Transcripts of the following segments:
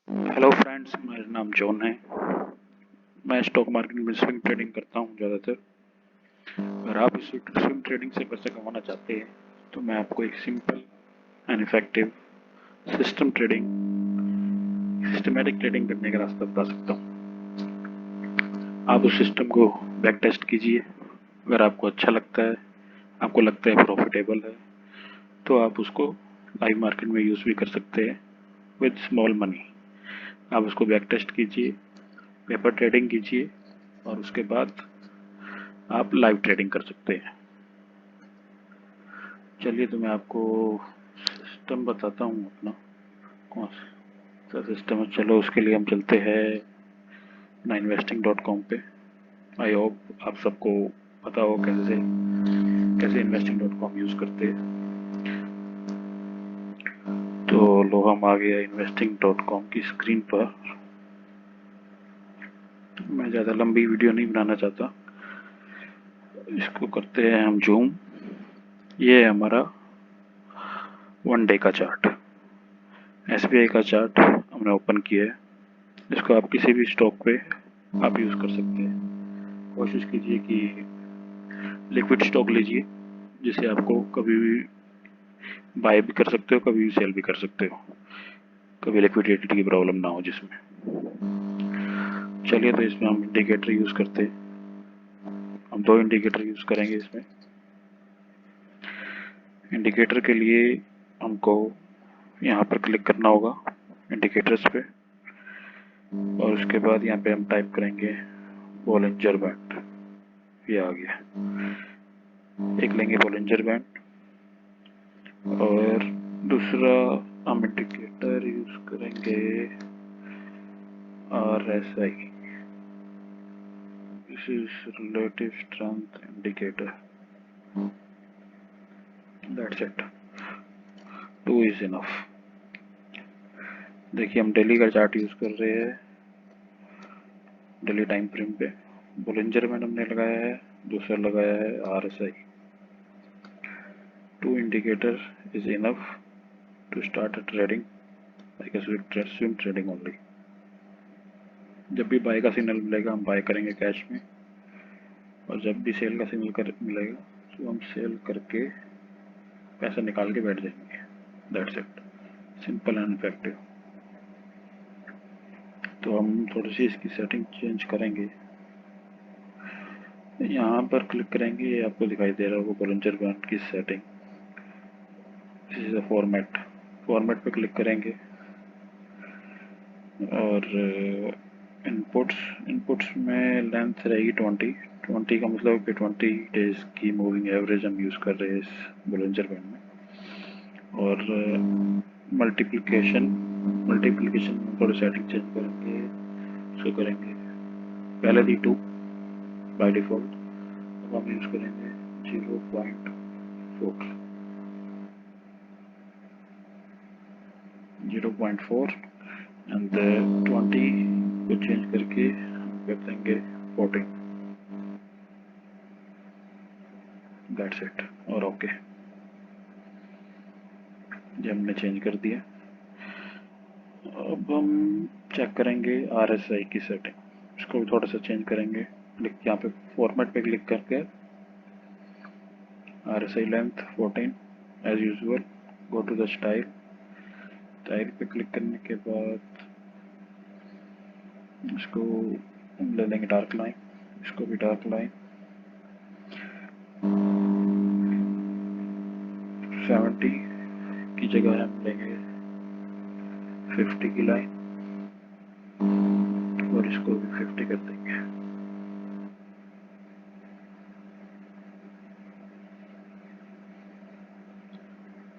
Hello friends, मेरा नाम John है। मैं स्टॉक मार्केट में स्विंग ट्रेडिंग करता हूं ज़्यादातर। अगर आप इस स्विंग ट्रेडिंग से पैसे कमाना चाहते हैं तो मैं आपको एक simple and effective systematic trading करने का रास्ता बता सकता हूं। आप उस सिस्टम को बैक टेस्ट कीजिए। अगर आपको अच्छा लगता है, आपको लगता है प्रॉफिटेबल है, तो आप उसको लाइव मार्केट में यूज़ भी कर सकते हैं विद स्मॉल मनी। आप उसको बैक टेस्ट कीजिए, पेपर ट्रेडिंग कीजिए और उसके बाद आप लाइव ट्रेडिंग कर सकते हैं। चलिए तो मैं आपको सिस्टम बताता हूँ अपना, कौन सा सिस्टम है। चलो उसके लिए हम चलते हैं investing.com पे। आई होप आप सबको पता हो कैसे कैसे investing.com यूज़ करते हैं। तो लो, हम आ गया investing.com की स्क्रीन पर। मैं ज़्यादा लंबी वीडियो नहीं बनाना चाहता, इसको करते हैं हम जूम। ये है हमारा 1 डे का चार्ट। SBI का चार्ट हमने ओपन किया है। इसको आप किसी भी स्टॉक पे आप यूज़ कर सकते हैं। कोशिश कीजिए कि लिक्विड स्टॉक लीजिए, जिसे आपको कभी भी बाय भी कर सकते हो, कभी भी सेल भी कर सकते हो, कभी लिक्विडिटी की प्रॉब्लम ना हो जिसमें। चलिए तो इसमें हम इंडिकेटर यूज़ करते हैं। हम 2 इंडिकेटर यूज़ करेंगे इसमें। इंडिकेटर के लिए हमको यहाँ पर क्लिक करना होगा इंडिकेटर्स पे, और उसके बाद यहाँ पे हम टाइप करेंगे बॉलिंजर बैंड। ये आ गया। एक लेंगे बॉलिंजर बैंड, और दूसरा हम इंडिकेटर यूज करेंगे RSI। This is relative strength indicator. That's it, 2 is enough. देखिए हम डेली का चार्ट यूज कर रहे हैं, डेली टाइम फ्रेम पे। बॉलिंजर बैंड हमने लगाया है, दूसरा लगाया है RSI। 2 indicator is enough to start trading like swing trading only. जब भी बाय का सिग्नल मिलेगा हम बाय करेंगे कैश में, और जब भी सेल का सिग्नल मिलेगा तो हम सेल करके पैसा निकाल के बैठ जाएंगे। That's it, simple and effective. तो हम थोड़ी सी इसकी सेटिंग चेंज करेंगे। यहाँ पर क्लिक करेंगे, ये आपको दिखाई दे रहा होगा बॉलिंजर बैंड की setting. This is a format पे क्लिक करेंगे, और इनपुट्स में लेंथ रहेगी 20 का मतलब कि 20 डेज की मूविंग एवरेज हम यूज़ कर रहे हैं इस बॉलिंजर बैंड में। और मल्टीप्लिकेशन में थोड़ी सेटिंग चेंज करेंगे। उसको करेंगे पहले थी 2 बाय डिफॉल्ट, अब हम यूज़ करेंगे 0.4 एंड 20 को चेंज करके हम कर देंगे 14। दैट्स इट, और ओके। ये हमने चेंज कर दिया। अब हम चेक करेंगे RSI की सेटिंग। इसको भी थोड़ा सा चेंज करेंगे। यहाँ पे फॉर्मेट पे क्लिक करके RSI length 14 as usual. Go to the style पे क्लिक करने के बाद इसको ले लेंगे डार्क लाइन, इसको भी डार्क लाइन 70 की जगह हम लेंगे 50 की लाइन, और इसको भी 50 कर देंगे।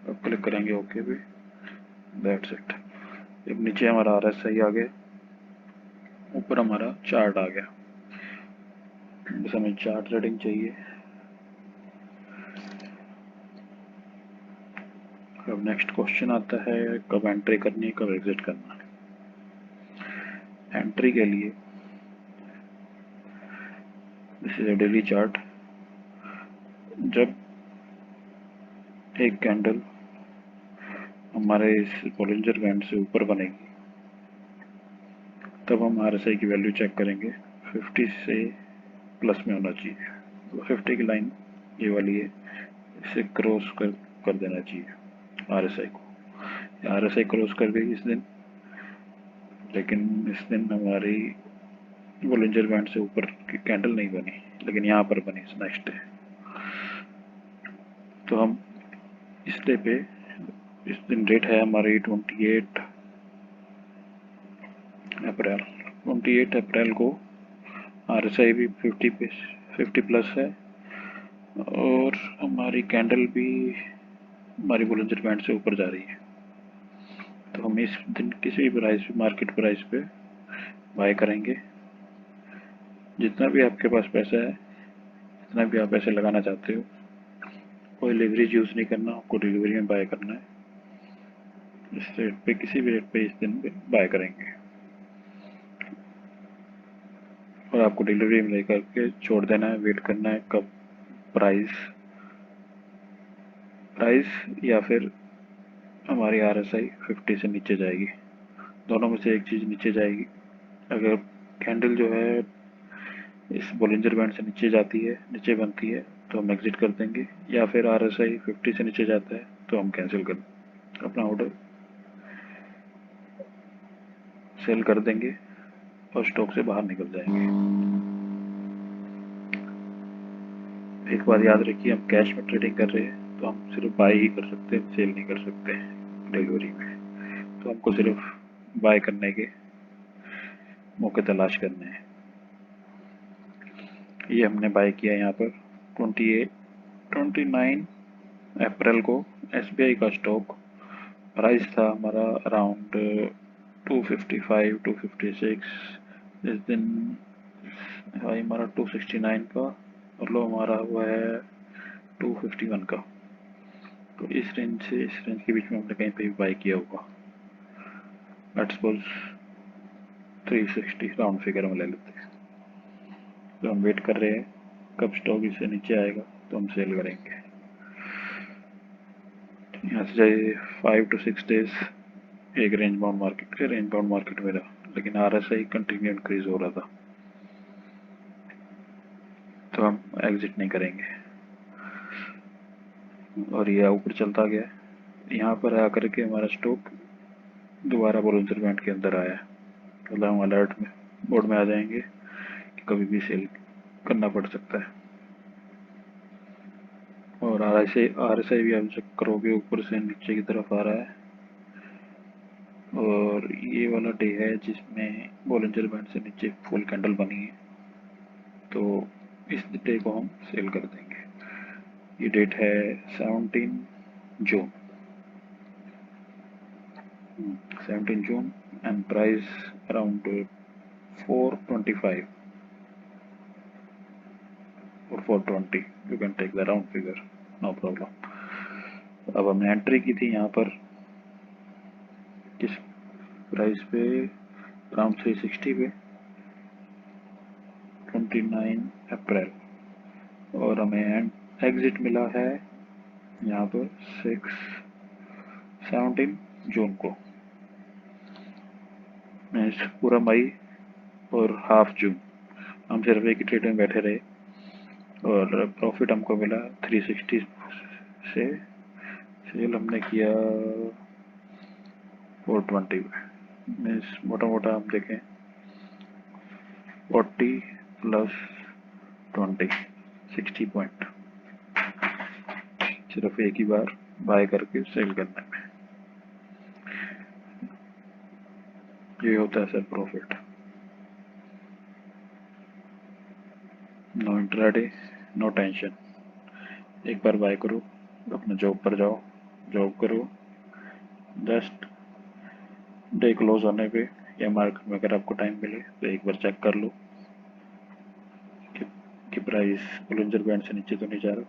अब क्लिक करेंगे ओके भी। That's it. अब नीचे हमारा RSI आ गया, ऊपर हमारा चार्ट आ गया। बस हमें चार्ट रीडिंग चाहिए। अब नेक्स्ट क्वेश्चन आता है, कब एंट्री करनी है, कब एग्जिट करना है। एंट्री के लिए this is a daily chart. जब एक कैंडल हमारे इस बॉलिंजर बैंड से ऊपर बनेगी तब हम RSI की वैल्यू चेक करेंगे। 50 से प्लस में होना चाहिए। तो 50 की लाइन ये वाली है, इसे क्रॉस कर देना चाहिए RSI को। RSI क्रॉस कर गई इस दिन, लेकिन इस दिन हमारी बोलिंजर बैंड से ऊपर की कैंडल नहीं बनी, लेकिन यहाँ पर बनी नेक्स्ट डे। तो हम इस डे पे, इस दिन डेट है हमारी 28 अप्रैल। 28 अप्रैल को RSI भी 50 प्लस है, और हमारी कैंडल भी हमारी बोलिंजर बैंड से ऊपर जा रही है। तो हम इस दिन किसी भी प्राइस पे, मार्केट प्राइस पे बाय करेंगे। जितना भी आपके पास पैसा है, जितना भी आप पैसे लगाना चाहते हो, कोई लेवरेज यूज़ नहीं करना, आपको डिलीवरी में बाय करना है। इस रेट पे, किसी भी रेट पे इस दिन पे बाय करेंगे, और आपको डिलीवरी में लेकर के छोड़ देना है। वेट करना है कब प्राइस या फिर हमारी RSI 50 से नीचे जाएगी। दोनों में से एक चीज़ नीचे जाएगी। अगर कैंडल जो है इस बोलिंजर बैंड से नीचे जाती है, नीचे बनती है, तो हम एग्जिट कर देंगे, या फिर RSI 50 से नीचे जाता है तो हम कैंसिल कर अपना ऑर्डर सेल कर देंगे और स्टॉक से बाहर निकल जाएंगे। एक बात याद रखिए, हम कैश में ट्रेडिंग कर रहे हैं तो हम सिर्फ बाय ही कर सकते हैं, सेल नहीं कर सकते हैं डिलीवरी में। तो हमको सिर्फ बाय करने के मौके तलाश करने हैं। ये हमने बाय किया यहाँ पर 29 अप्रैल को। SBI का स्टॉक प्राइस था हमारा अराउंड 255 256। इस दिन हाई हमारा 269 का, और लो हमारा हुआ है 251 का। तो इस रेंज से इस रेंज के बीच में हमने कहीं पे भी बाय किया होगा। लेट्स सपोज 360 राउंड फिगर में ले लेते हैं। तो हम वेट कर रहे हैं कब स्टॉक इससे नीचे आएगा तो हम सेल करेंगे। यहाँ से 5 to 6 डेज एक रेंज बाउंड मार्केट में रहा, लेकिन RSI कंटिन्यू इंक्रीज हो रहा था, तो हम एग्जिट नहीं करेंगे। और ये ऊपर चलता गया, यहाँ पर आकर के हमारा स्टॉक दोबारा बोलिंजर बैंड के अंदर आया। मतलब हम अलर्ट में मोड में आ जाएंगे कि कभी भी सेल करना पड़ सकता है। और RSI भी आप चेक करोगे, ऊपर से नीचे की तरफ आ रहा है, और ये वाला डे है जिसमें बोलिंजर बैंड से नीचे फुल कैंडल बनी है, तो इस डे को हम सेल कर देंगे। ये डेट है 17 June 17 June, and price around 425 और 420। You can take the round figure, no problem. अब हमने एंट्री की थी यहाँ पर किस प्राइस पे, अराउंड 360 पे 29 अप्रैल, और हमें एग्जिट मिला है यहाँ पर 17 जून को। मीन्स पूरा मई और हाफ जून हम सिर्फ एक ही ट्रेड में बैठे रहे, और प्रॉफिट हमको मिला 360 से। सेल हमने किया 420 में। मीन्स मोटा मोटा हम देखें 40 प्लस 20, 60 पॉइंट सिर्फ एक ही बार बाय करके सेल करने में। ये होता है sir profit. No intraday, no tension. एक बार बाय करो, अपने जॉब पर जाओ, जॉब करो, जस्ट डे क्लोज होने पे या मार्केट में अगर आपको टाइम मिले तो एक बार चेक कर लो कि प्राइस बोलिंजर बैंड से नीचे तो नहीं जा रहा।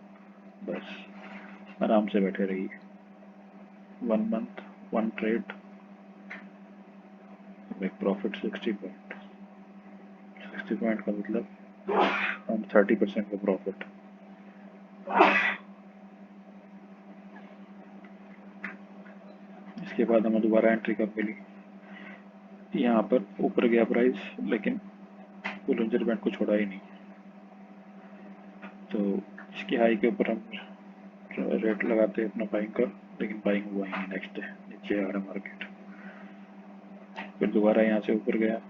बस आराम से बैठे रहिए। 1 मंथ 1 ट्रेड, एक प्रॉफिट 60 पॉइंट। 60 पॉइंट का मतलब हम 30% का प्रॉफिट। इसके बाद हमें दोबारा एंट्री कब मिली, यहाँ पर ऊपर गया प्राइस, लेकिन बोलिंजर बैंड को छोड़ा ही नहीं। तो इसकी हाई के ऊपर हम रेट लगाते हैं अपना बाइंग का, लेकिन बाइंग हुआ ही नहीं। नेक्स्ट डे नीचे आ रहा मार्केट, फिर दोबारा यहाँ से ऊपर गया।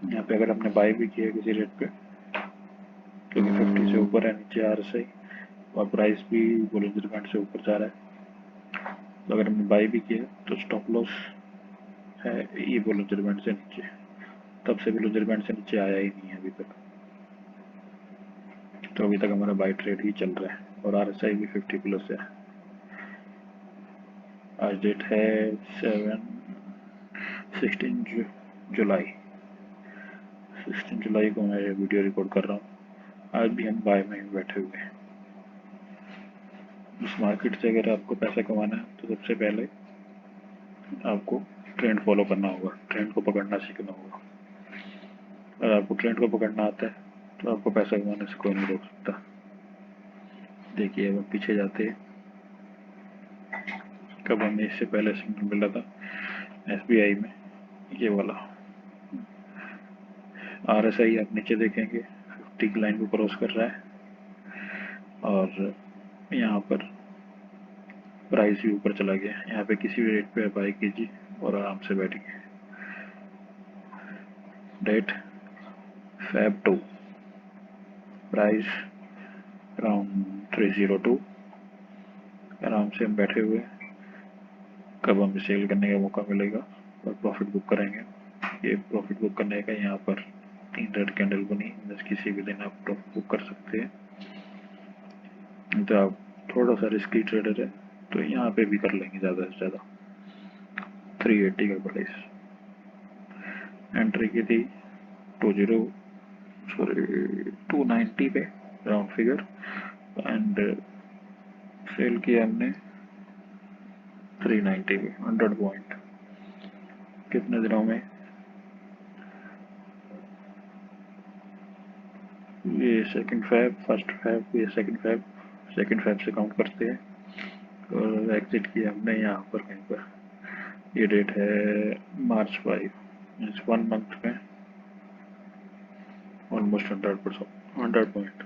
यहाँ पे अगर हमने बाई भी किया किसी रेट पे, क्योंकि 50 से ऊपर है, नीचे आ रहा सही, और प्राइस भी बोलिंजर बैंड से ऊपर जा रहा है, तो अगर हमने बाई भी किया तो स्टॉप लॉस है ये बोलिंजर बैंड से नीचे। तब से बोलिंजर बैंड से नीचे आया ही नहीं है अभी तक। तो अभी तक हमारा बाई ट्रेड ही चल रहा है, और RSI भी 50 प्लस है। आज डेट है 16 जुलाई। 16 जुलाई को मैं ये वीडियो रिकॉर्ड कर रहा हूँ। आज भी हम बाय में बैठे हुए हैं। इस मार्केट से अगर आपको पैसा कमाना है तो सबसे पहले आपको ट्रेंड फॉलो करना होगा, ट्रेंड को पकड़ना सीखना होगा। अगर आपको ट्रेंड को पकड़ना आता है तो आपको पैसा कमाने से कोई नहीं रोक सकता। देखिए अब हम पीछे जाते हैं। कब हमें इससे पहले सिग्नल मिला था SBI में, ये वाला RSI आप नीचे देखेंगे 50 की लाइन को क्रॉस कर रहा है, और यहाँ पर प्राइस भी ऊपर चला गया। यहाँ पे किसी भी रेट पे बाई कीजिए और आराम से बैठिए। Date Feb 2, price around 302। आराम से हम बैठे हुए। कब हमें सेल करने का मौका मिलेगा और प्रॉफिट बुक करेंगे। ये प्रॉफिट बुक करने का यहाँ पर 3 रेड कैंडल बनी, बस किसी भी दिन आप प्रॉफिट बुक कर सकते हैं। तो आप थोड़ा सा रिस्की ट्रेडर है तो यहाँ पे भी कर लेंगे ज़्यादा से ज़्यादा। 380 का प्राइस, एंट्री की थी 290 पे राउंड फिगर, एंड सेल किया हमने 390 पे 100 पॉइंट। कितने दिनों में? ये 2 फेब, 1 फेब, ये 2 फेब, 2 फेब से काउंट करते हैं। और एग्जिट किया हमने यहाँ पर कहीं पर। ये डेट है March 5, मीन्स 1 मंथ में almost 100 point,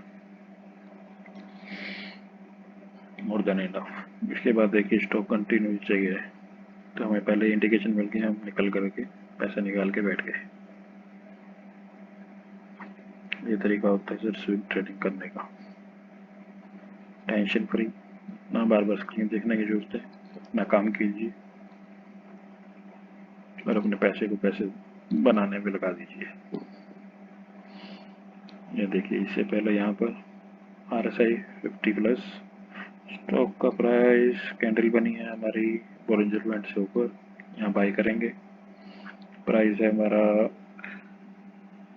more than enough. इसके बाद देखिए स्टॉक कंटिन्यू नीचे गया है, तो हमें पहले इंडिकेशन मिल गई, हम निकल करके पैसा निकाल के बैठ गए। ये तरीका होता है सर स्विंग ट्रेडिंग करने का, टेंशन फ्री, ना बार बार स्क्रीन देखने की जरूरत है। अपना काम कीजिए और अपने पैसे को पैसे बनाने में लगा दीजिए। ये देखिए इससे पहले यहाँ पर RSI 50 प्लस, स्टॉक का प्राइस कैंडल बनी है हमारी बोलिंजर बैंड से ऊपर, यहाँ बाई करेंगे। प्राइस है हमारा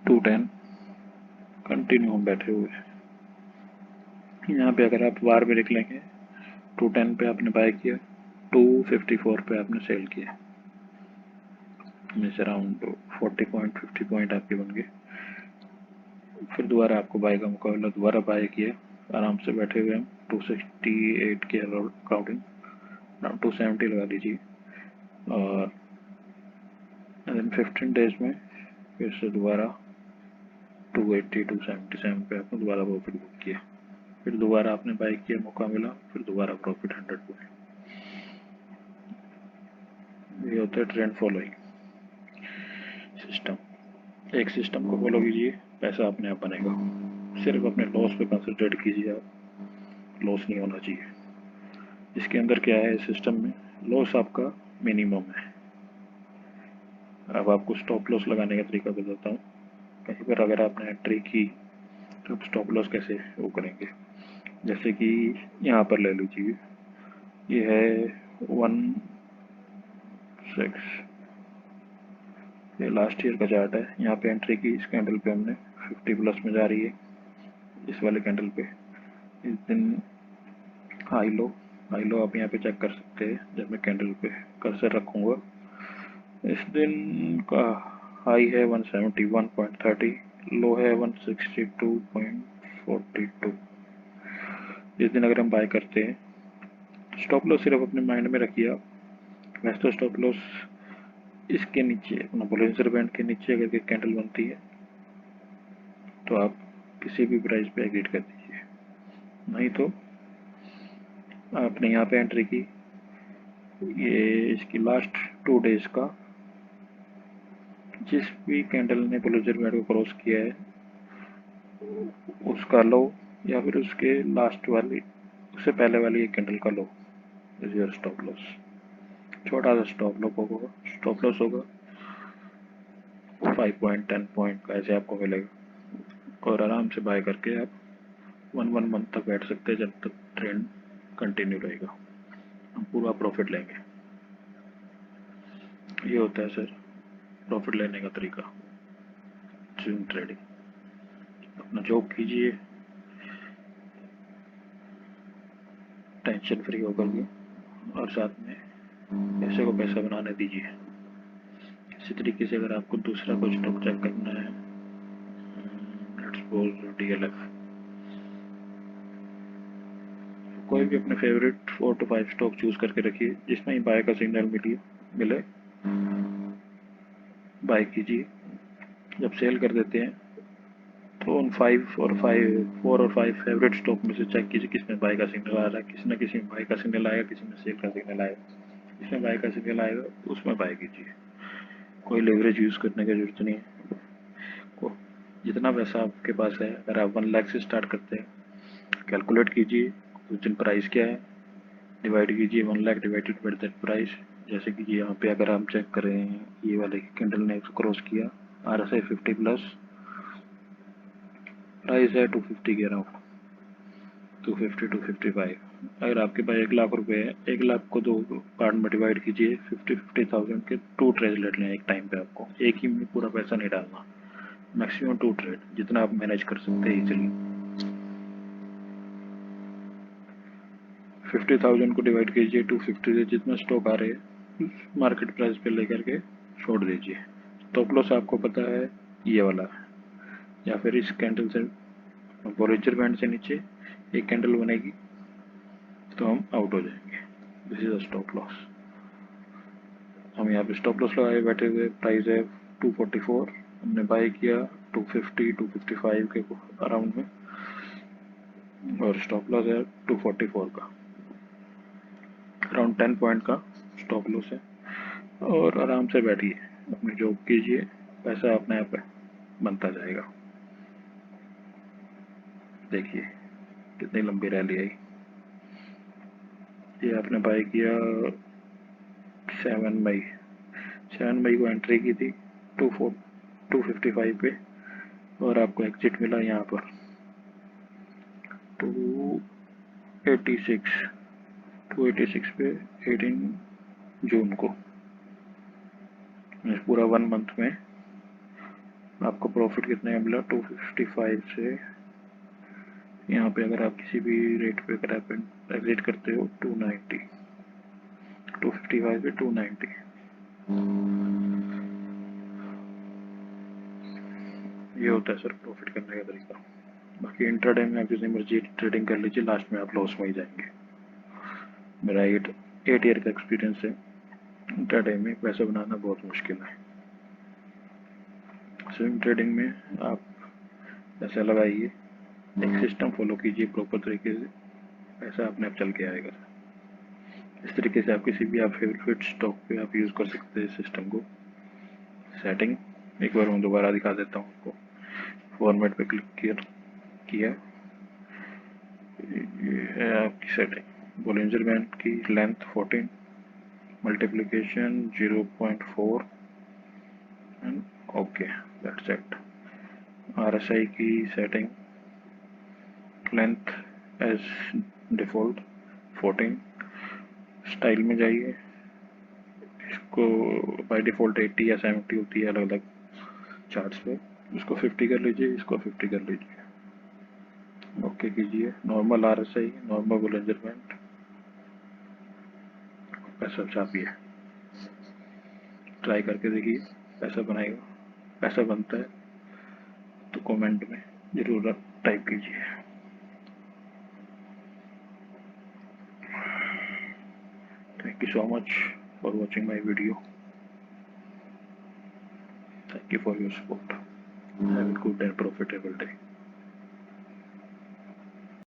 210, कंटिन्यू हम बैठे हुए हैं। यहाँ पे अगर आप बार में देख लेंगे 210 पे आपने बाई किया, 254 पे आपने सेल किया, मीन्स अराउंड 40 पॉइंट 50 पॉइंट आपके बन गए। फिर दोबारा आपको बाई का मौका मिला, दोबारा बाई किया, आराम से बैठे हुए हम 268 के अकाउंटिंग, 270 लगा लीजिए, और 15 डेज में फिर से दोबारा 280 277 पे आपने दोबारा प्रॉफिट बुक किया। फिर दोबारा आपने बाई किया, मौका मिला, फिर दोबारा प्रॉफिट 100 पॉइंट। ये होता है ट्रेंड फॉलोइंग सिस्टम। एक सिस्टम को फॉलो कीजिए, पैसा अपने आप बनेगा। सिर्फ अपने लॉस पे कंसंट्रेट कीजिए, आप लॉस नहीं होना चाहिए। इसके अंदर क्या है, सिस्टम में लॉस आपका मिनिमम है। अब आपको स्टॉप लॉस लगाने का तरीका बताता हूँ। कहीं पर अगर आपने एंट्री की तो स्टॉप लॉस कैसे वो करेंगे, जैसे कि यहाँ पर ले लीजिए, ये है 16, ये लास्ट ईयर का चार्ट है। यहाँ पे एंट्री की, इस कैंडल पे हमने 50 प्लस में जा रही है, इस वाले कैंडल पे। इस दिन हाई लो आप यहाँ पे चेक कर सकते हैं। जब मैं कैंडल पे कर्सर रखूँगा, इस दिन का हाई है 171.30, लो है 162.42। इस दिन अगर हम बाय करते हैं, स्टॉप लॉस सिर्फ अपने माइंड में रखिए आप, वैसे तो स्टॉप लॉस इसके नीचे अपना बोलिंजर बैंड के नीचे अगर कैंडल बनती है तो आप किसी भी प्राइस पे एग्जिट कर दीजिए, नहीं तो आपने यहाँ पे एंट्री की, ये इसकी लास्ट 2 डेज का जिस भी कैंडल ने बोलिंजर बैंड को क्रॉस किया है उसका लो या फिर उसके लास्ट वाली उससे पहले वाली एक कैंडल का लो इज योर स्टॉप लॉस। छोटा सा स्टॉप लॉस होगा 5 पॉइंट 10 पॉइंट का ऐसे आपको मिलेगा और आराम से बाय करके आप 1 मंथ तक बैठ सकते हैं जब तक ट्रेंड कंटिन्यू रहेगा, हम पूरा प्रॉफिट लेंगे। ये होता है सर प्रॉफिट लेने का तरीका स्विंग ट्रेडिंग। अपना जॉब कीजिए टेंशन फ्री होकर के और साथ में पैसे को पैसा बनाने दीजिए। इसी तरीके से अगर आपको दूसरा कुछ स्टॉक चेक करना है, लेट्स सपोज DLF, कोई भी अपने फेवरेट 4 to 5 स्टॉक चूज करके रखिए जिसमें ही बाय का सिग्नल मिले बाय कीजिए। जब सेल कर देते हैं तो उन 4 और 5 फेवरेट स्टॉक में से चेक कीजिए किसमें बाय का सिग्नल आ रहा है, किसी न किसी में बाय का सिग्नल आएगा, किसी में सेल का सिग्नल आएगा। जिसमें बाय का सिग्नल आएगा तो उसमें बाय कीजिए, कोई लेवरेज यूज करने की जरूरत नहीं है। जितना पैसा आपके पास है अगर आप 1 लाख से स्टार्ट करते हैं कैलकुलेट कीजिए उस दिन प्राइस क्या है, डिवाइड कीजिए 1 lakh divided by that price. जैसे कि यहाँ पे अगर हम चेक करें ये वाले कैंडल ने क्रॉस किया RSI 50 प्लस, प्राइस है 250 के अराउंड 250 255। अगर आपके पास 1 लाख रुपए है 1 लाख को 2 पार्ट में डिवाइड कीजिए 50,000 के 2 ट्रेड लेट लें एक टाइम पे। आपको एक ही में पूरा पैसा नहीं डालना, मैक्सिमम 2 ट्रेड जितना आप मैनेज कर सकते हैं इजीली। 50,000 को डिवाइड कीजिए 250 से, जितना स्टॉक आ रहे हैं मार्केट प्राइस पे लेकर के छोड़ दीजिए। स्टॉप लॉस आपको पता है ये वाला है, या फिर इस कैंडल से बोलिंजर बैंड से नीचे एक कैंडल बनेगी तो हम आउट हो जाएंगे। This is a stop loss. हम यहाँ पे स्टॉप लॉस लगाए बैठे हुए, प्राइस है 244, हमने बाय किया 250 255 के अराउंड में और स्टॉप लॉस है 244 का, अराउंड 10 पॉइंट का स्टॉप लॉस है। और आराम से बैठिए अपनी जॉब कीजिए, पैसा अपने आप बनता जाएगा। देखिए कितनी लंबी रैली आई। ये आपने बाय किया 7 मई को एंट्री की थी 255 पे और आपको एग्जिट मिला यहाँ पर 286 पे 18 जून को। पूरा 1 मंथ में आपको प्रॉफिट कितने मिला 255 से यहाँ पे अगर आप किसी भी रेट पे अगर आप एग्जिट करते हो 290 255 पे 290। ये होता है सर प्रॉफिट करने का तरीका। बाकी इंट्राडे में आप जितनी मर्जी ट्रेडिंग कर लीजिए लास्ट में आप लॉस में ही जाएंगे। मेरा 8 ईयर का एक्सपीरियंस है, इंट्राडे में पैसा बनाना बहुत मुश्किल है। स्विंग ट्रेडिंग में आप पैसा लगाइए, एक सिस्टम फॉलो कीजिए प्रॉपर तरीके से, पैसा अपने आप चल के आएगा। इस तरीके से आप किसी भी आप फेवरेट स्टॉक पे आप यूज़ कर सकते हैं सिस्टम को। सेटिंग एक बार मैं दोबारा दिखा देता हूँ आपको। फॉर्मेट पे क्लिक किया, ये है आपकी सेटिंग। बोलिंजर बैंड की length 14, multiplication 0.4 and okay that's it. RSI की setting length as default 14, style में जाइए, इसको बाय डिफॉल्ट 80 या 70 होती है अलग अलग चार्ट्स पे, इसको 50 कर लीजिए, इसको 50 कर लीजिए, ओके कीजिए। Normal RSI normal Bollinger band, पैसा छापिए, ट्राई करके देखिए पैसा बनाएगा। पैसा बनता है तो कमेंट में जरूर टाइप कीजिए। Thank you so much. for watching my video. Thank you for your support. Have a good and profitable day.